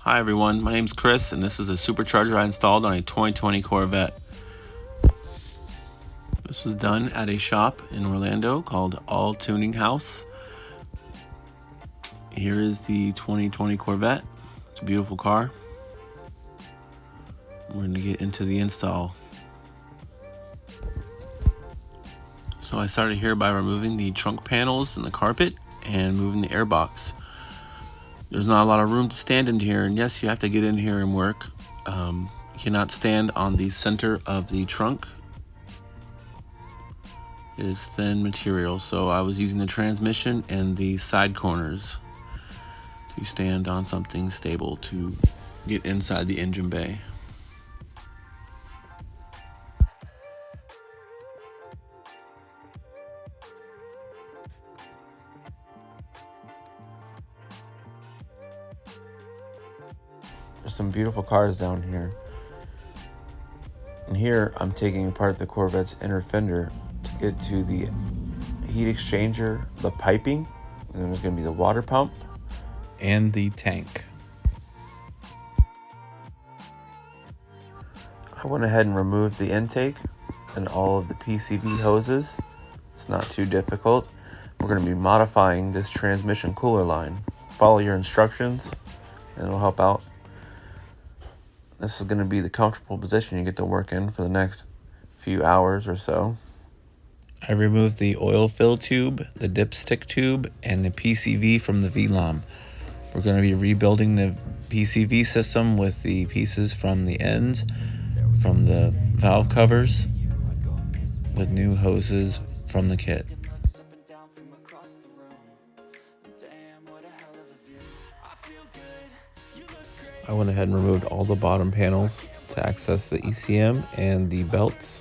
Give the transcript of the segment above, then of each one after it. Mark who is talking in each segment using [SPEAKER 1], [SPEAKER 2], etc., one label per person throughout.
[SPEAKER 1] Hi everyone, my name's Chris and this is a supercharger I installed on a 2020 Corvette. This was done at a shop in Orlando called All Tuning House. Here is the 2020 Corvette. It's a beautiful car. We're going to get into the install. So I started here by removing the trunk panels and the carpet and moving the airbox. There's not a lot of room to stand in here, and yes, you have to get in here and work. You cannot stand on the center of the trunk. It is thin material, so I was using the transmission and the side corners to stand on something stable to get inside the engine bay. There's some beautiful cars down here. And here I'm taking apart the Corvette's inner fender to get to the heat exchanger, the piping, and then there's going to be the water pump and the tank. I went ahead and removed the intake and all of the PCV hoses. It's not too difficult. We're going to be modifying this transmission cooler line. Follow your instructions and it'll help out. This is going to be the comfortable position you get to work in for the next few hours or so. I removed the oil fill tube, the dipstick tube, and the PCV from the VLOM. We're going to be rebuilding the PCV system with the pieces from the ends, from the valve covers, with new hoses from the kit. I went ahead and removed all the bottom panels to access the ECM and the belts.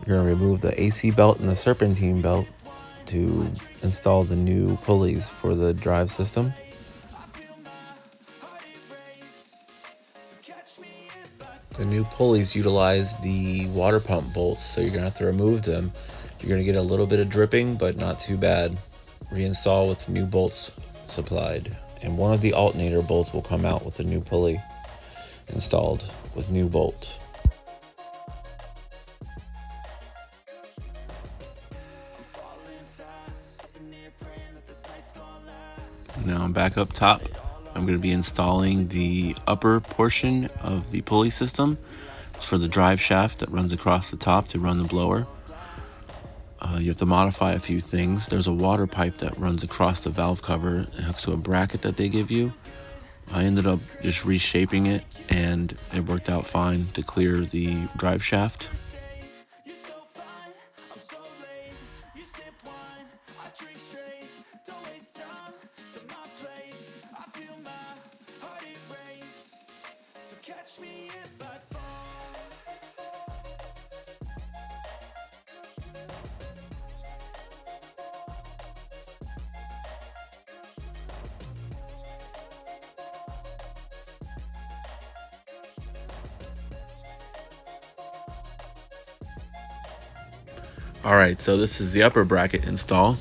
[SPEAKER 1] You're going to remove the AC belt and the serpentine belt to install the new pulleys for the drive system. The new pulleys utilize the water pump bolts, so you're going to have to remove them. You're going to get a little bit of dripping, but not too bad. Reinstall with new bolts supplied. And one of the alternator bolts will come out with a new pulley installed with new bolt. Now I'm back up top. I'm going to be installing the upper portion of the pulley system. It's for the drive shaft that runs across the top to run the blower. You have to modify a few things. There's a water pipe that runs across the valve cover and hooks to a bracket that they give you. I ended up just reshaping it and it worked out fine to clear the drive shaft. Alright, so this is the upper bracket install.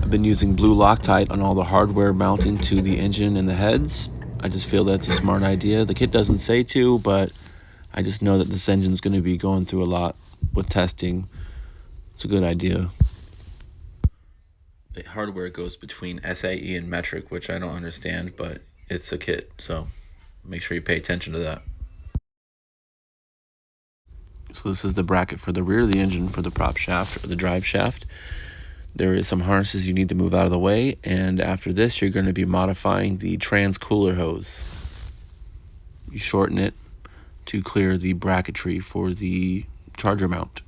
[SPEAKER 1] I've been using blue Loctite on all the hardware mounting to the engine and the heads. I just feel that's a smart idea. The kit doesn't say to, but I just know that this engine's going to be going through a lot with testing. It's a good idea. The hardware goes between SAE and metric, which I don't understand, but it's a kit, so make sure you pay attention to that. So this is the bracket for the rear of the engine for the prop shaft or the drive shaft. There is some harnesses you need to move out of the way, and after this you're going to be modifying the trans cooler hose. You shorten it to clear the bracketry for the charger mount.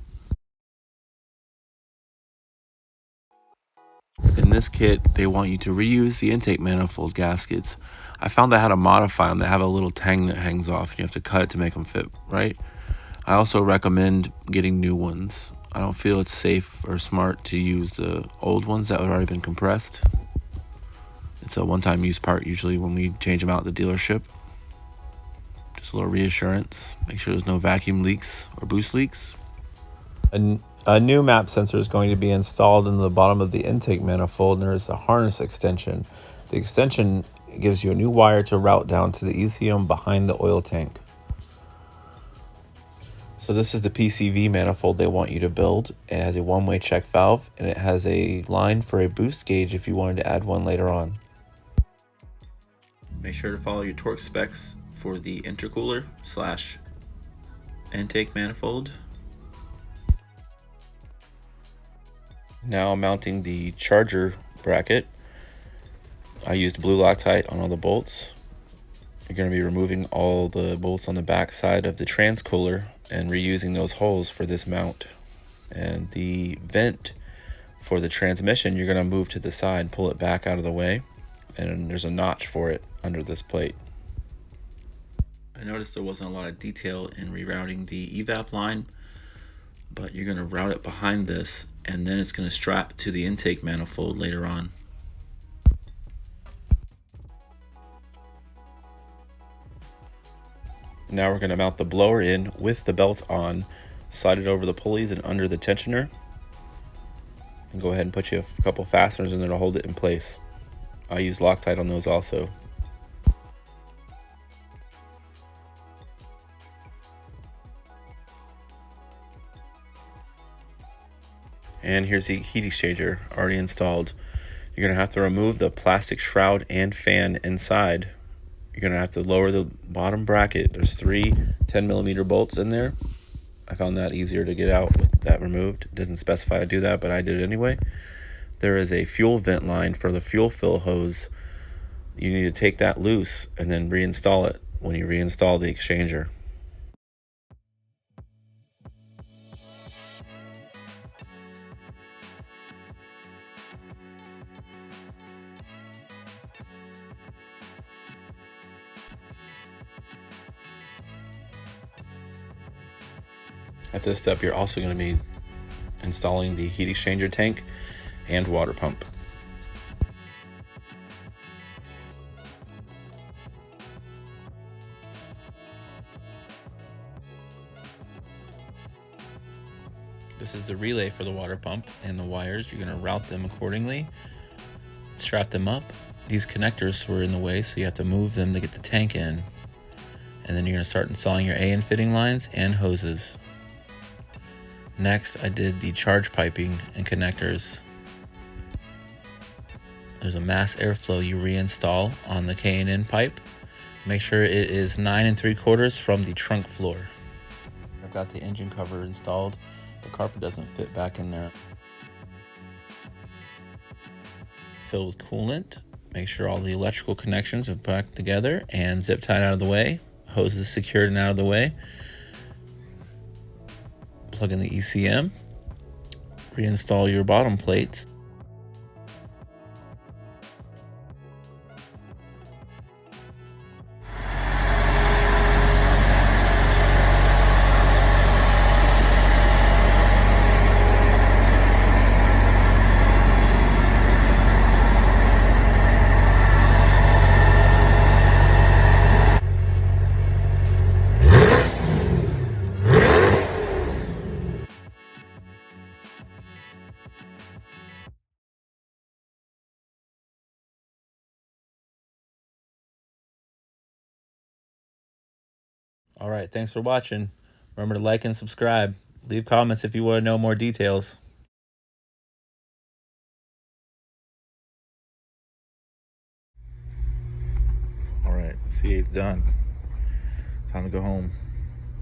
[SPEAKER 1] In this kit, they want you to reuse the intake manifold gaskets. I found out how to modify them. They have a little tang that hangs off, and you have to cut it to make them fit right. I also recommend getting new ones. I don't feel it's safe or smart to use the old ones that have already been compressed. It's a one-time use part usually when we change them out at the dealership. Just a little reassurance. Make sure there's no vacuum leaks or boost leaks. A new map sensor is going to be installed in the bottom of the intake manifold, and there is a harness extension. The extension it gives you a new wire to route down to the ECM behind the oil tank. So this is the PCV manifold they want you to build. It has a one-way check valve, and it has a line for a boost gauge if you wanted to add one later on. Make sure to follow your torque specs for the intercooler / intake manifold. Now mounting the charger bracket. I used blue Loctite on all the bolts. You're going to be removing all the bolts on the back side of the transcooler and reusing those holes for this mount. And the vent for the transmission, you're going to move to the side, pull it back out of the way, and there's a notch for it under this plate. I noticed there wasn't a lot of detail in rerouting the evap line, but you're going to route it behind this, and then it's going to strap to the intake manifold later on. Now we're going to mount the blower in with the belt on, slide it over the pulleys and under the tensioner, and go ahead and put you a couple fasteners in there to hold it in place. I use Loctite on those also. And here's the heat exchanger already installed. You're going to have to remove the plastic shroud and fan inside. You're going to have to lower the bottom bracket. There's 3 10mm bolts in there. I found that easier to get out with that removed. It doesn't specify to do that, but I did it anyway. There is a fuel vent line for the fuel fill hose. You need to take that loose and then reinstall it when you reinstall the exchanger. At this step, you're also going to be installing the heat exchanger tank and water pump. This is the relay for the water pump and the wires. You're going to route them accordingly, strap them up. These connectors were in the way, so you have to move them to get the tank in. And then you're going to start installing your AN fitting lines and hoses. Next, I did the charge piping and connectors. There's a mass airflow you reinstall on the K&N pipe. Make sure it is 9 3/4 from the trunk floor. I've got the engine cover installed. The carpet doesn't fit back in there. Fill with coolant. Make sure all the electrical connections are back together and zip tied out of the way. Hoses secured and out of the way. Plug in the ECM, reinstall your bottom plates. All right, thanks for watching. Remember to like and subscribe. Leave comments if you want to know more details. All right, C8's done. Time to go home.